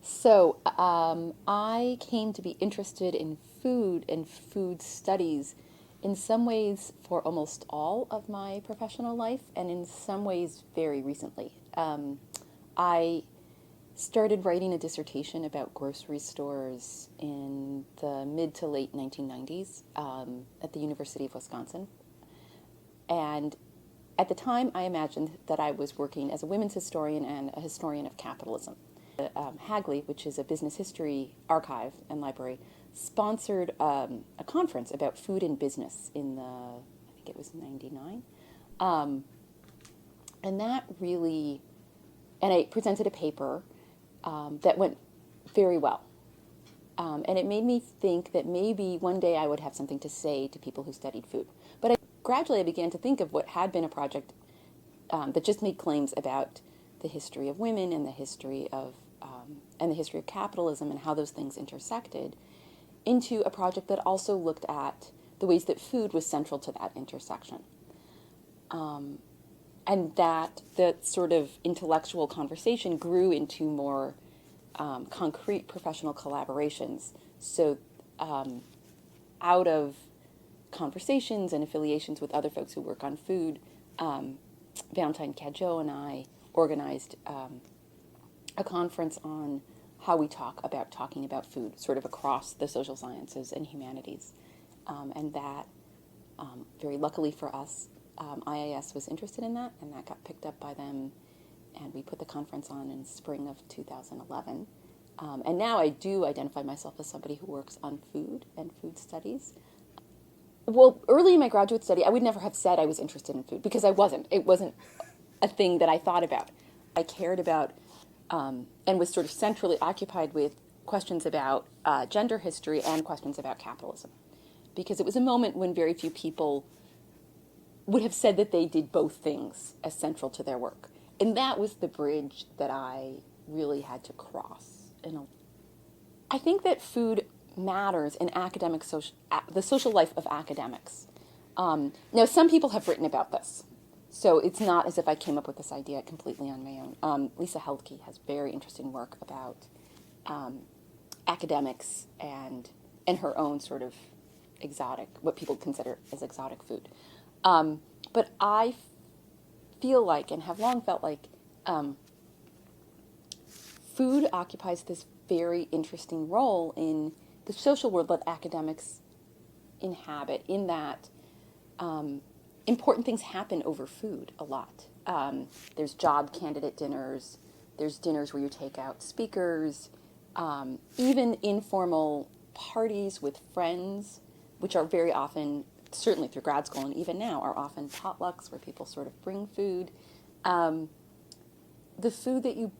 I came to be interested in food and food studies in some ways for almost all of my professional life, and in some ways very recently. I started writing a dissertation about grocery stores in the mid to late 1990s at the University of Wisconsin. And at the time, I imagined that I was working as a women's historian and a historian of capitalism. Hagley, which is a business history archive and library, sponsored a conference about food and business in I think it was 99. And that really, and I presented a paper that went very well. And it made me think that maybe one day I would have something to say to people who studied food. But gradually I began to think of what had been a project that just made claims about the history of women and the history of capitalism and how those things intersected, into a project that also looked at the ways that food was central to that intersection. And that the sort of intellectual conversation grew into more concrete professional collaborations. So out of conversations and affiliations with other folks who work on food, Valentine Cadjo and I organized a conference on how we talk about talking about food, sort of across the social sciences and humanities. And that, very luckily for us, IAS was interested in that, and that got picked up by them, and we put the conference on in spring of 2011. And now I do identify myself as somebody who works on food and food studies. Well, early in my graduate study, I would never have said I was interested in food, because I wasn't. It wasn't a thing that I thought about. I cared about and was sort of centrally occupied with questions about gender history and questions about capitalism, because it was a moment when very few people would have said that they did both things as central to their work. And that was the bridge that I really had to cross. I think that food matters in the social life of academics. Now, some people have written about this, so it's not as if I came up with this idea completely on my own. Lisa Heldke has very interesting work about academics and her own sort of exotic, what people consider as exotic food. But I feel like, and have long felt like, food occupies this very interesting role in the social world that academics inhabit, in that important things happen over food a lot. There's job candidate dinners, there's dinners where you take out speakers, even informal parties with friends, which are very often, certainly through grad school and even now, are often potlucks where people sort of bring food. The food that you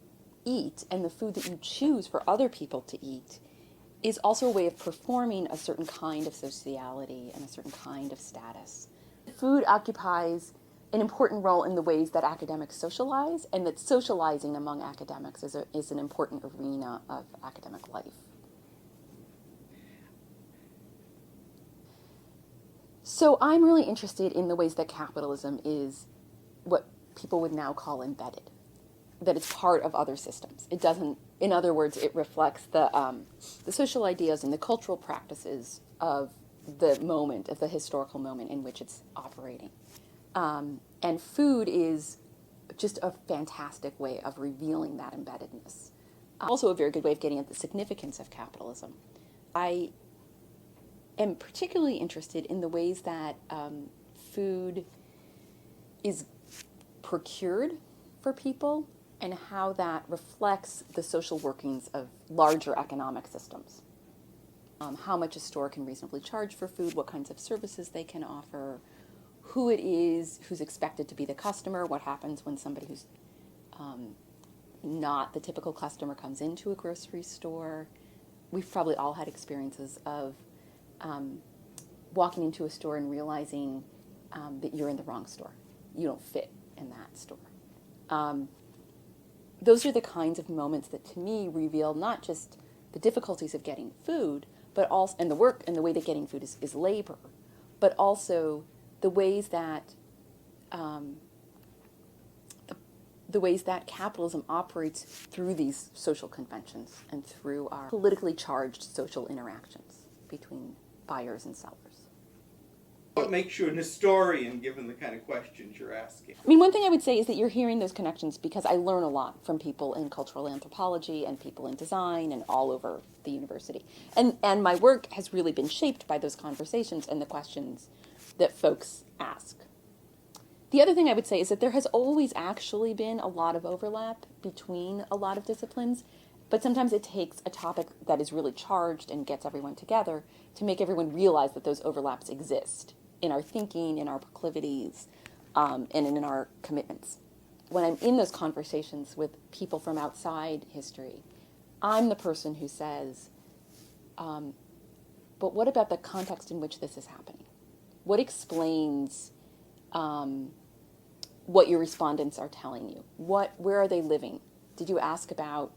eat and the food that you choose for other people to eat is also a way of performing a certain kind of sociality and a certain kind of status. Food occupies an important role in the ways that academics socialize, and that socializing among academics is an important arena of academic life. So I'm really interested in the ways that capitalism is what people would now call embedded, that it's part of other systems. It doesn't, in other words, it reflects the social ideas and the cultural practices of the moment, of the historical moment in which it's operating. And food is just a fantastic way of revealing that embeddedness. Also a very good way of getting at the significance of capitalism. I am particularly interested in the ways that food is procured for people and how that reflects the social workings of larger economic systems. How much a store can reasonably charge for food, what kinds of services they can offer, who it is who's expected to be the customer, what happens when somebody who's not the typical customer comes into a grocery store. We've probably all had experiences of walking into a store and realizing that you're in the wrong store. You don't fit in that store. Those are the kinds of moments that, to me, reveal not just the difficulties of getting food, but also, and the work and the way that getting food is labor, but also the ways that the ways that capitalism operates through these social conventions and through our politically charged social interactions between buyers and sellers. What makes you an historian, given the kind of questions you're asking? I mean, one thing I would say is that you're hearing those connections because I learn a lot from people in cultural anthropology and people in design and all over the university. And my work has really been shaped by those conversations and the questions that folks ask. The other thing I would say is that there has always actually been a lot of overlap between a lot of disciplines, but sometimes it takes a topic that is really charged and gets everyone together to make everyone realize that those overlaps exist in our thinking, in our proclivities, and in our commitments. When I'm in those conversations with people from outside history, I'm the person who says, but what about the context in which this is happening? What explains what your respondents are telling you? Where are they living? Did you ask about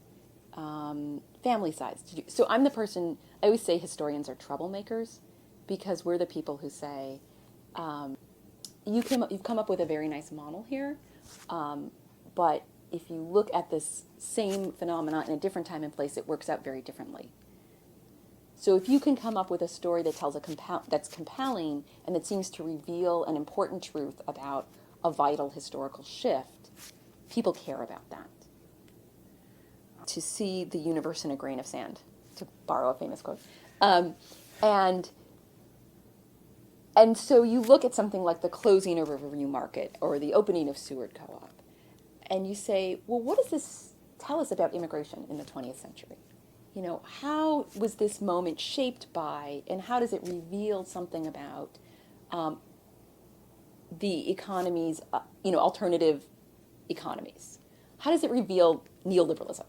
family size? So I'm the person, I always say historians are troublemakers, because we're the people who say, you've come up with a very nice model here, but if you look at this same phenomena in a different time and place, it works out very differently. So if you can come up with a story that tells that's compelling and that seems to reveal an important truth about a vital historical shift, people care about that. To see the universe in a grain of sand, to borrow a famous quote. And so you look at something like the closing of Riverview Market or the opening of Seward Co-op, and you say, well, what does this tell us about immigration in the 20th century? You know, how was this moment shaped by, and how does it reveal something about the economy's, alternative economies? How does it reveal neoliberalism?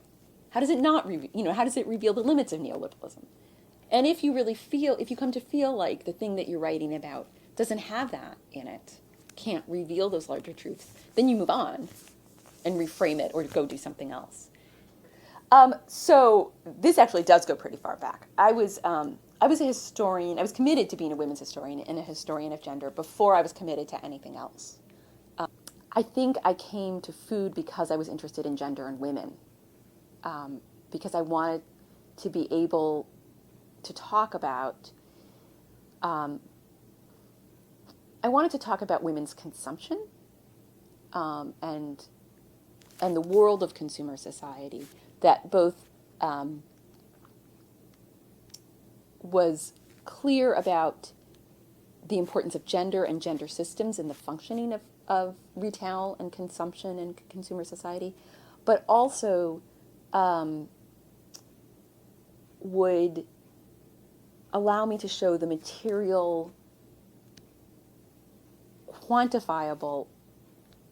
How does it not, how does it reveal the limits of neoliberalism? And if you come to feel like the thing that you're writing about doesn't have that in it, can't reveal those larger truths, then you move on and reframe it or go do something else. So this actually does go pretty far back. I was a historian. I was committed to being a women's historian and a historian of gender before I was committed to anything else. I think I came to food because I was interested in gender and women, because I wanted to be able to talk about. I wanted to talk about women's consumption, and the world of consumer society that both was clear about the importance of gender and gender systems in the functioning of retail and consumption and consumer society, but also would allow me to show the material, quantifiable,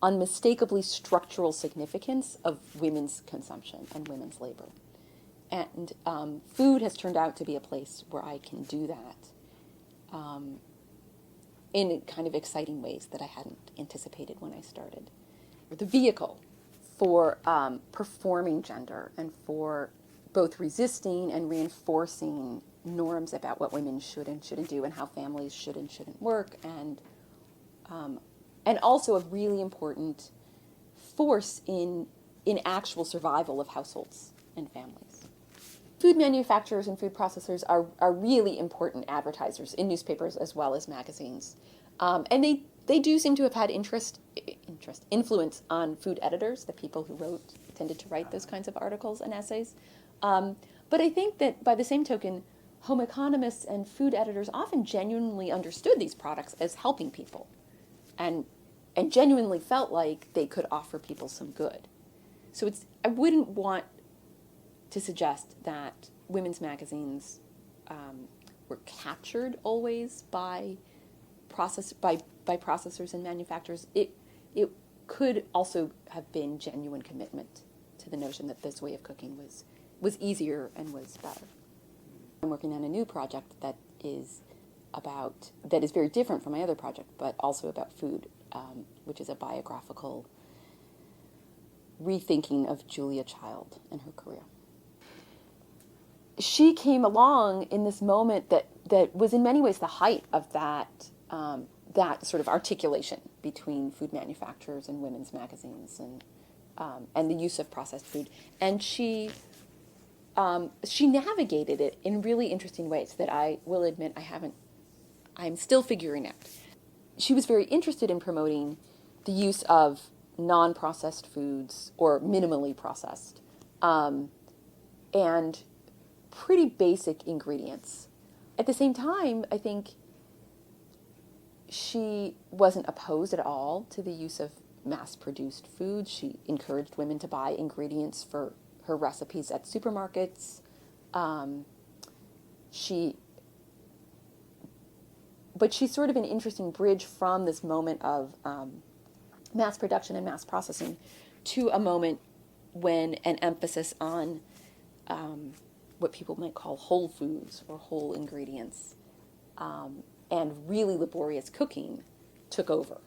unmistakably structural significance of women's consumption and women's labor. And food has turned out to be a place where I can do that in kind of exciting ways that I hadn't anticipated when I started. The vehicle for performing gender and for both resisting and reinforcing norms about what women should and shouldn't do and how families should and shouldn't work, and also a really important force in actual survival of households and families. Food manufacturers and food processors are really important advertisers in newspapers as well as magazines. And they do seem to have had influence on food editors, the people who tended to write those kinds of articles and essays. But I think that by the same token, home economists and food editors often genuinely understood these products as helping people and genuinely felt like they could offer people some good. So I wouldn't want to suggest that women's magazines were captured always by processors and manufacturers. It could also have been genuine commitment to the notion that this way of cooking was easier and was better. I'm working on a new project that is very different from my other project, but also about food, which is a biographical rethinking of Julia Child and her career. She came along in this moment that was in many ways the height of that sort of articulation between food manufacturers and women's magazines, and and the use of processed food. And she navigated it in really interesting ways that I will admit I'm still figuring out. She was very interested in promoting the use of non-processed foods or minimally processed, and pretty basic ingredients. At the same time, I think she wasn't opposed at all to the use of mass-produced foods. She encouraged women to buy ingredients for her recipes at supermarkets. But she's sort of an interesting bridge from this moment of mass production and mass processing to a moment when an emphasis on what people might call whole foods or whole ingredients and really laborious cooking took over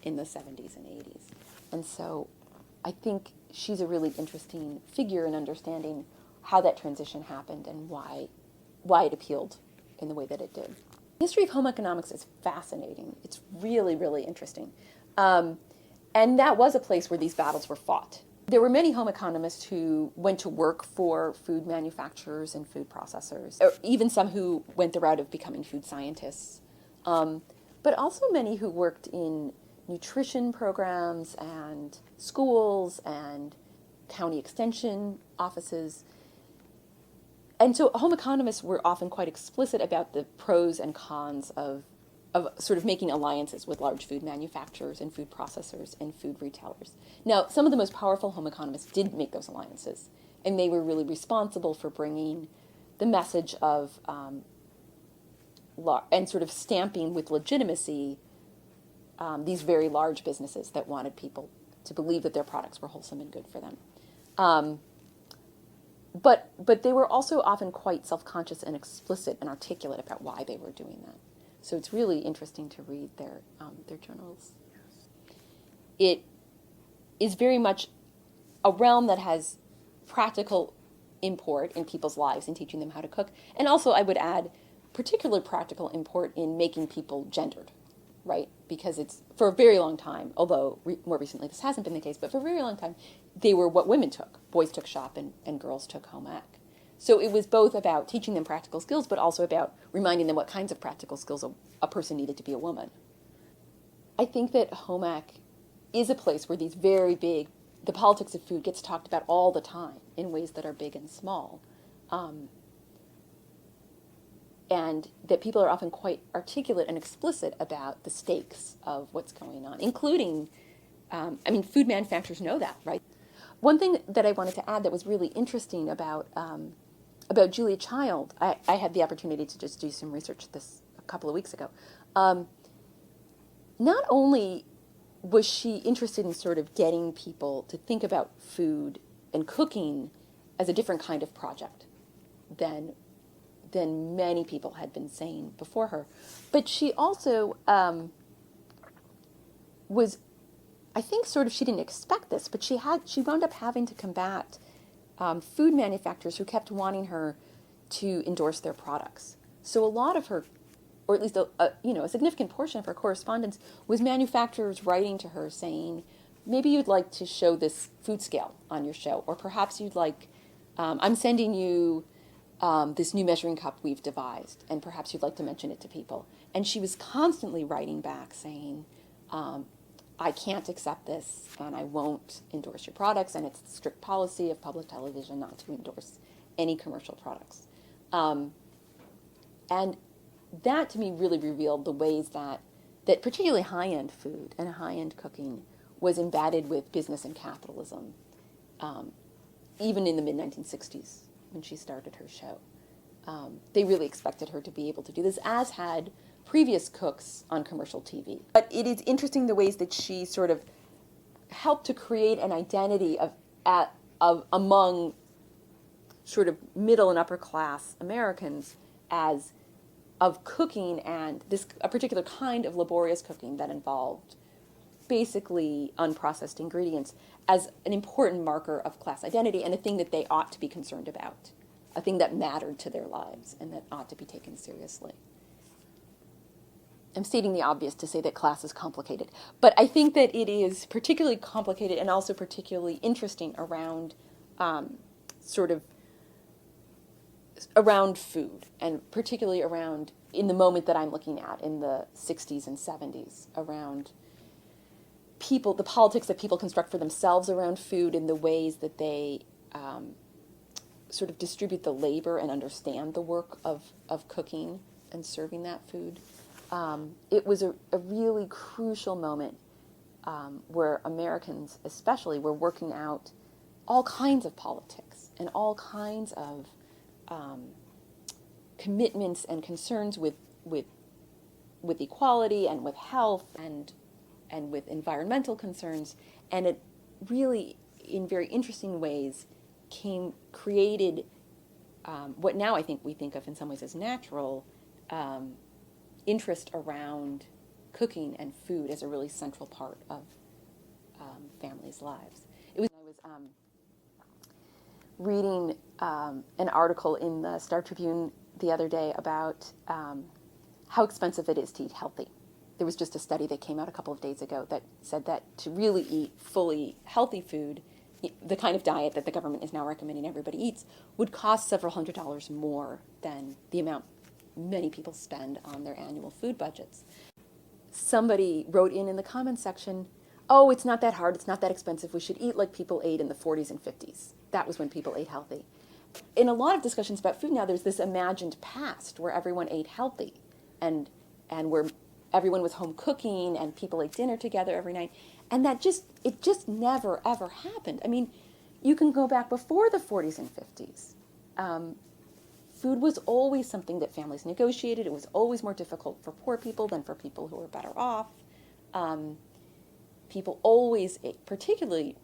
in the 70s and 80s. And so I think she's a really interesting figure in understanding how that transition happened and why it appealed in the way that it did. The history of home economics is fascinating. It's really, really interesting. And that was a place where these battles were fought. There were many home economists who went to work for food manufacturers and food processors, or even some who went the route of becoming food scientists, but also many who worked in nutrition programs and schools and county extension offices. And so home economists were often quite explicit about the pros and cons of sort of making alliances with large food manufacturers and food processors and food retailers. Now, some of the most powerful home economists did make those alliances, and they were really responsible for bringing the message of and sort of stamping with legitimacy these very large businesses that wanted people to believe that their products were wholesome and good for them. But they were also often quite self-conscious and explicit and articulate about why they were doing that. So it's really interesting to read their journals. It is very much a realm that has practical import in people's lives in teaching them how to cook, and also, I would add, particular practical import in making people gendered, right? Because it's, for a very long time, although more recently this hasn't been the case, but for a very long time, they were what women took. Boys took shop and girls took home ec. So it was both about teaching them practical skills, but also about reminding them what kinds of practical skills a person needed to be a woman. I think that home ec is a place where these very big, the politics of food gets talked about all the time in ways that are big and small. And that people are often quite articulate and explicit about the stakes of what's going on, including, food manufacturers know that, right? One thing that I wanted to add that was really interesting about Julia Child, I had the opportunity to just do some research this a couple of weeks ago. Not only was she interested in sort of getting people to think about food and cooking as a different kind of project than many people had been saying before her, but she also was, I think, sort of, she didn't expect this, but she wound up having to combat food manufacturers who kept wanting her to endorse their products. So a lot of her, or at least a significant portion of her correspondence was manufacturers writing to her saying, maybe you'd like to show this food scale on your show, or perhaps you'd like, I'm sending you this new measuring cup we've devised, and perhaps you'd like to mention it to people. And she was constantly writing back saying, I can't accept this, and I won't endorse your products, and it's the strict policy of public television not to endorse any commercial products. And that, to me, really revealed the ways that particularly high-end food and high-end cooking was embedded with business and capitalism, even in the mid-1960s when she started her show. They really expected her to be able to do this, as had previous cooks on commercial TV. But it is interesting the ways that she sort of helped to create an identity of among sort of middle and upper class Americans as of cooking, and a particular kind of laborious cooking that involved basically unprocessed ingredients as an important marker of class identity and a thing that they ought to be concerned about, a thing that mattered to their lives and that ought to be taken seriously. I'm stating the obvious to say that class is complicated, but I think that it is particularly complicated and also particularly interesting around sort of around food, and particularly around in the moment that I'm looking at in the 60s and 70s, around people, the politics that people construct for themselves around food, and the ways that they sort of distribute the labor and understand the work of cooking and serving that food. It was a really crucial moment where Americans especially were working out all kinds of politics and all kinds of commitments and concerns with equality and with health and with environmental concerns, and it really, in very interesting ways, created what now I think we think of in some ways as natural interest around cooking and food as a really central part of families' lives. It was I was reading an article in the Star Tribune the other day about how expensive it is to eat healthy. There was just a study that came out a couple of days ago that said that to really eat fully healthy food, the kind of diet that the government is now recommending everybody eats, would cost several $100s more than the amount many people spend on their annual food budgets. Somebody wrote in the comments section, oh, it's not that hard, it's not that expensive, we should eat like people ate in the 40s and 50s. That was when people ate healthy. In a lot of discussions about food now, there's this imagined past where everyone ate healthy and where everyone was home cooking and people ate dinner together every night. And it just never, ever happened. I mean, you can go back before the 40s and 50s. Food was always something that families negotiated. It was always more difficult for poor people than for people who were better off. People always ate, particularly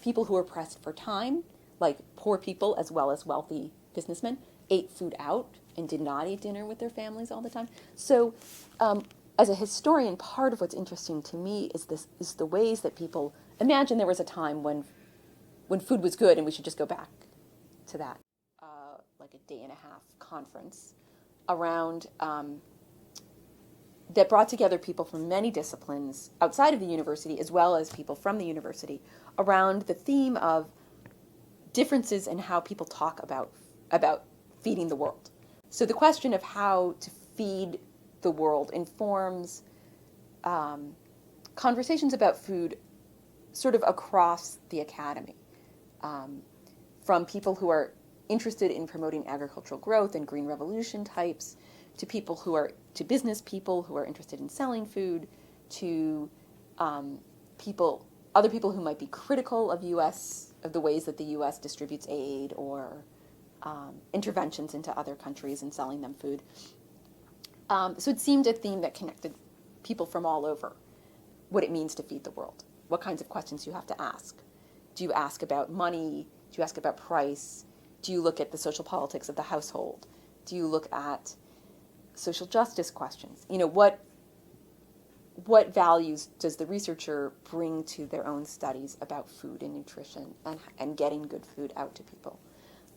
people who were pressed for time, like poor people as well as wealthy businessmen, ate food out and did not eat dinner with their families all the time. So as a historian, part of what's interesting to me is the ways that people imagine there was a time when food was good, and we should just go back to that, like a day and a half conference around that brought together people from many disciplines outside of the university as well as people from the university around the theme of differences in how people talk about feeding the world. So the question of how to feed the world informs conversations about food sort of across the academy, from people who are interested in promoting agricultural growth and green revolution types, to business people who are interested in selling food, to other people who might be critical of the ways that the U.S. distributes aid or interventions into other countries and selling them food. So it seemed a theme that connected people from all over, what it means to feed the world, what kinds of questions you have to ask. Do you ask about money? Do you ask about price? Do you look at the social politics of the household? Do you look at social justice questions? What values does the researcher bring to their own studies about food and nutrition and getting good food out to people?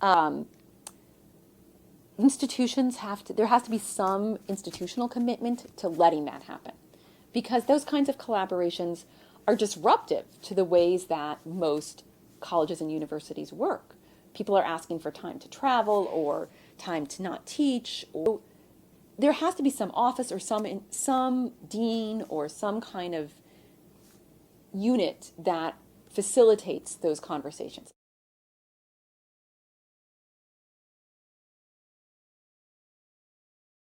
There has to be some institutional commitment to letting that happen, because those kinds of collaborations are disruptive to the ways that most colleges and universities work. People are asking for time to travel or time to not teach. There has to be some office or some dean or some kind of unit that facilitates those conversations.